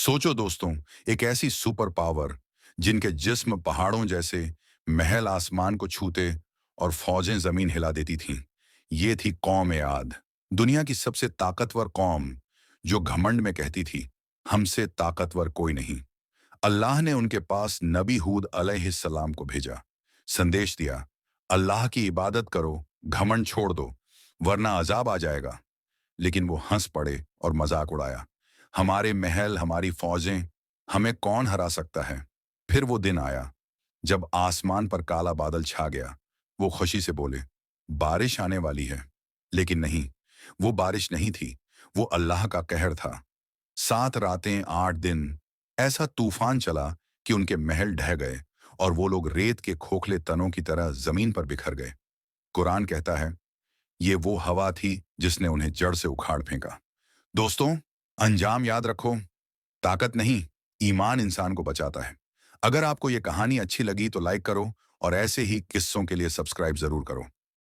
सोचो दोस्तों, एक ऐसी सुपर पावर जिनके जिस्म पहाड़ों जैसे, महल आसमान को छूते और फौजें जमीन हिला देती थीं। ये थी कौम आद, दुनिया की सबसे ताकतवर कौम, जो घमंड में कहती थी, हमसे ताकतवर कोई नहीं। अल्लाह ने उनके पास नबी हूद अलैहिस्सलाम को भेजा, संदेश दिया, अल्लाह की इबादत करो, घमंड छोड़ दो, वरना अजाब आ जाएगा। लेकिन वो हंस पड़े और मजाक उड़ाया। हमारे महल, हमारी फौजें, हमें कौन हरा सकता है? फिर वो दिन आया जब आसमान पर काला बादल छा गया। वो खुशी से बोले, बारिश आने वाली है। लेकिन नहीं, वो बारिश नहीं थी, वो अल्लाह का कहर था। 7 रातें 8 दिन ऐसा तूफान चला कि उनके महल ढह गए और वो लोग रेत के खोखले तनों की तरह जमीन पर बिखर गए। कुरान कहता है, ये वो हवा थी जिसने उन्हें जड़ से उखाड़ फेंका। दोस्तों, अंजाम याद रखो, ताकत नहीं, ईमान इंसान को बचाता है। अगर आपको ये कहानी अच्छी लगी तो लाइक करो और ऐसे ही किस्सों के लिए सब्सक्राइब जरूर करो।